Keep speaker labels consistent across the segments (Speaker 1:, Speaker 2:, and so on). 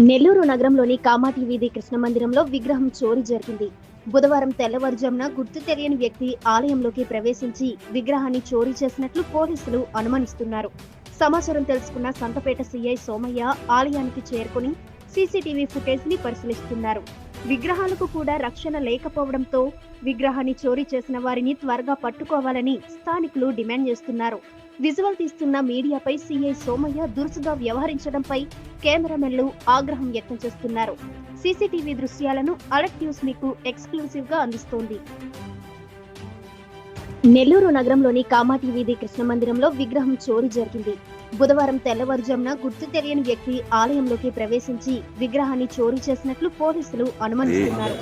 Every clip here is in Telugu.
Speaker 1: నెల్లూరు నగరంలోని కామాటి వీధి కృష్ణ మందిరంలో విగ్రహం చోరీ జరిగింది. బుధవారం తెల్లవారుజామున గుర్తు తెలియని వ్యక్తి ఆలయంలోకి ప్రవేశించి విగ్రహాన్ని చోరీ చేసినట్లు పోలీసులు అనుమానిస్తున్నారు. సమాచారం తెలుసుకున్న సంతపేట సీఐ సోమయ్య ఆలయానికి చేరుకుని సీసీటీవీ ఫుటేజ్ ని పరిశీలిస్తున్నారు. విగ్రహాలకు కూడా రక్షణ లేకపోవడంతో విగ్రహాన్ని చోరీ చేసిన వారిని త్వరగా పట్టుకోవాలని స్థానికులు డిమాండ్ చేస్తున్నారు. విజువల్ తీస్తున్న మీడియాపై సీఐ సోమయ్య దురుసుగా వ్యవహరించడంపై కెమెరామెన్లు ఆగ్రహం వ్యక్తం చేస్తున్నారు. సీసీటీవీ దృశ్యాలను అలర్ట్ న్యూస్ మీకు ఎక్స్క్లూసివ్ గా అందిస్తోంది. నెల్లూరు నగరంలోని కామాటి వీధి కృష్ణ మందిరంలో విగ్రహం చోరీ జరిగింది. బుధవారం తెల్లవారుజామున గుర్తు తెలియని వ్యక్తి ఆలయంలోకి ప్రవేశించి విగ్రహాన్ని చోరీ చేసినట్లు పోలీసులు అనుమానిస్తున్నారు.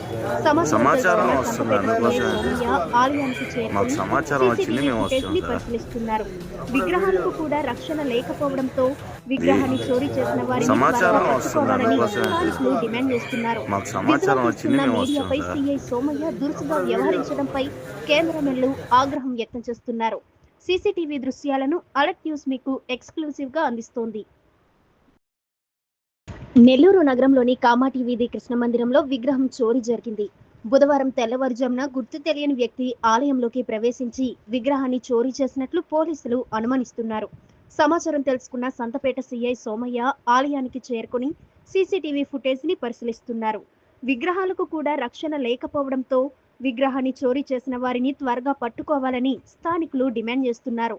Speaker 1: ఆలయానికి చేరుకుని పరిశీలిస్తున్నారు. విగ్రహాలకు కూడా రక్షణ లేకపోవడంతో విగ్రహాన్ని చోరీ చేసిన వారిని పట్టుకోవాలని స్థానికులు డిమాండ్ చేస్తున్నారు. మీడియాపై సీఐ సోమయ్య దురుసుగా వ్యవహరించడంపై కెమెరామెన్లు ఆగ్రహం వ్యక్తం చేస్తున్నారు. సీసీటీవీ దృశ్యాలను అలర్ట్ న్యూస్ మీకు ఎక్స్క్లూసివ్ గా అందిస్తోంది. నెల్లూరు నగరంలోని కామాటి వీధి కృష్ణ మందిరంలో విగ్రహం చోరీ జరిగింది. బుధవారం తెల్లవారుజామున గుర్తు తెలియని వ్యక్తి ఆలయంలోకి ప్రవేశించి విగ్రహాన్ని చోరీ చేసినట్లు పోలీసులు అనుమానిస్తున్నారు. సమాచారం తెలుసుకున్న సంతపేట సీఐ సోమయ్య ఆలయానికి చేరుకుని సీసీటీవీ ఫుటేజ్ ని పరిశీలిస్తున్నారు. విగ్రహాలకు కూడా రక్షణ లేకపోవడంతో విగ్రహాన్ని చోరీ చేసిన వారిని త్వరగా పట్టుకోవాలని స్థానికులు డిమాండ్ చేస్తున్నారు.